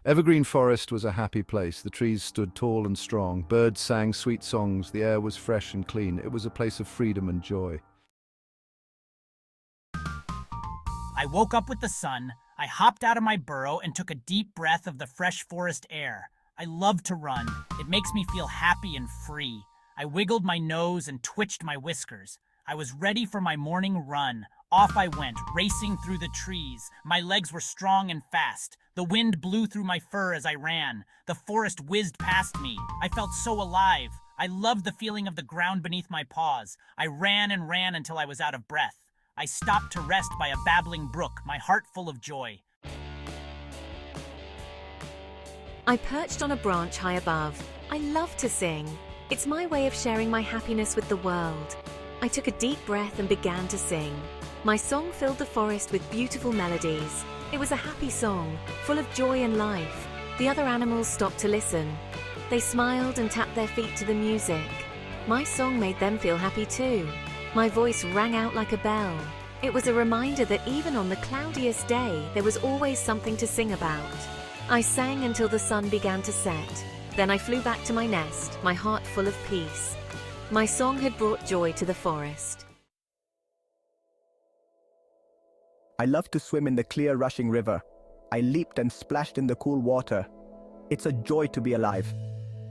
Evergreen Forest was a happy place. The trees stood tall and strong. Birds sang sweet songs. The air was fresh and clean. It was a place of freedom and joy. I woke up with the sun. I hopped out of my burrow and took a deep breath of the fresh forest air. I love to run. It makes me feel happy and free. I wiggled my nose and twitched my whiskers. I was ready for my morning run. Off I went, racing through the trees. My legs were strong and fast. The wind blew through my fur as I ran. The forest whizzed past me. I felt so alive. I loved the feeling of the ground beneath my paws. I ran and ran until I was out of breath. I stopped to rest by a babbling brook, my heart full of joy. I perched on a branch high above. I love to sing. It's my way of sharing my happiness with the world. I took a deep breath and began to sing. My song filled the forest with beautiful melodies. It was a happy song, full of joy and life. The other animals stopped to listen. They smiled and tapped their feet to the music. My song made them feel happy too. My voice rang out like a bell. It was a reminder that even on the cloudiest day, there was always something to sing about. I sang until the sun began to set. Then I flew back to my nest, my heart full of peace. My song had brought joy to the forest. I love to swim in the clear rushing river. I leaped and splashed in the cool water. It's a joy to be alive.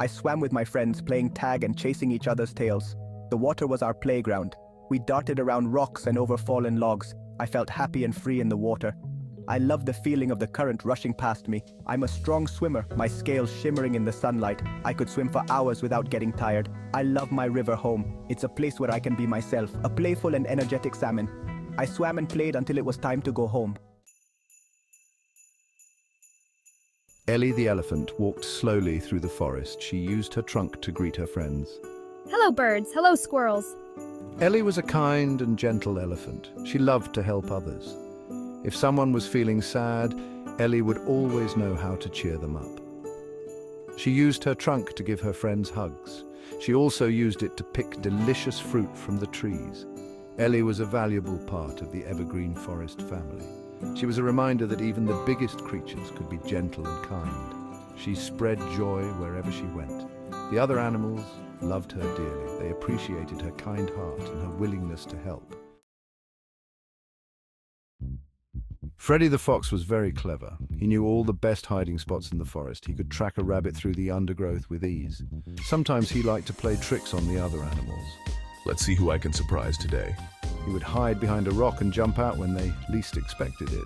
I swam with my friends, playing tag and chasing each other's tails. The water was our playground. We darted around rocks and over fallen logs. I felt happy and free in the water. I love the feeling of the current rushing past me. I'm a strong swimmer, my scales shimmering in the sunlight. I could swim for hours without getting tired. I love my river home. It's a place where I can be myself, a playful and energetic salmon. I swam and played until it was time to go home. Ellie the elephant walked slowly through the forest. She used her trunk to greet her friends. Hello, birds. Hello, squirrels. Ellie was a kind and gentle elephant. She loved to help others. If someone was feeling sad, Ellie would always know how to cheer them up. She used her trunk to give her friends hugs. She also used it to pick delicious fruit from the trees. Ellie was a valuable part of the evergreen forest family. She was a reminder that even the biggest creatures could be gentle and kind. She spread joy wherever she went. The other animals loved her dearly. They appreciated her kind heart and her willingness to help. Freddy the Fox was very clever. He knew all the best hiding spots in the forest. He could track a rabbit through the undergrowth with ease. Sometimes he liked to play tricks on the other animals. Let's see who I can surprise today. He would hide behind a rock and jump out when they least expected it.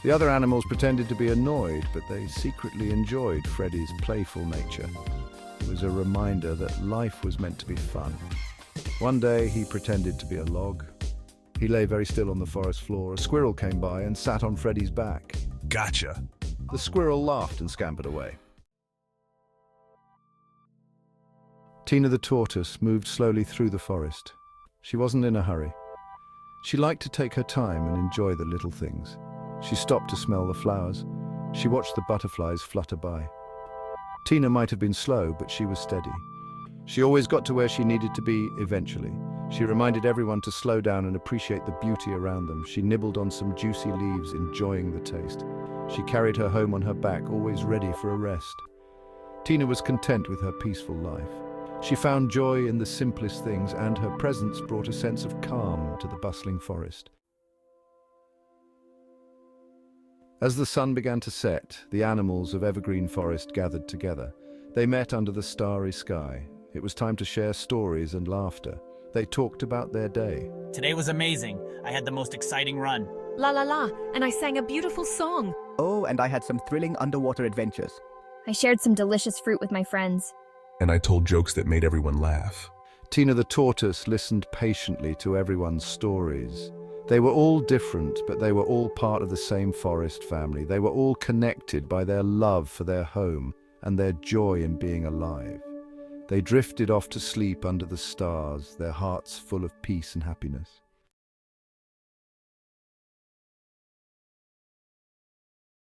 The other animals pretended to be annoyed, but they secretly enjoyed Freddy's playful nature. It was a reminder that life was meant to be fun. One day he pretended to be a log. He lay very still on the forest floor. A squirrel came by and sat on Freddy's back. Gotcha. The squirrel laughed and scampered away. Tina the tortoise moved slowly through the forest. She wasn't in a hurry. She liked to take her time and enjoy the little things. She stopped to smell the flowers. She watched the butterflies flutter by. Tina might have been slow, but she was steady. She always got to where she needed to be eventually. She reminded everyone to slow down and appreciate the beauty around them. She nibbled on some juicy leaves, enjoying the taste. She carried her home on her back, always ready for a rest. Tina was content with her peaceful life. She found joy in the simplest things, and her presence brought a sense of calm to the bustling forest. As the sun began to set, the animals of Evergreen Forest gathered together. They met under the starry sky. It was time to share stories and laughter. They talked about their day. Today was amazing. I had the most exciting run. La la la, and I sang a beautiful song. Oh, and I had some thrilling underwater adventures. I shared some delicious fruit with my friends. And I told jokes that made everyone laugh. Tina the tortoise listened patiently to everyone's stories. They were all different, but they were all part of the same forest family. They were all connected by their love for their home and their joy in being alive. They drifted off to sleep under the stars, their hearts full of peace and happiness.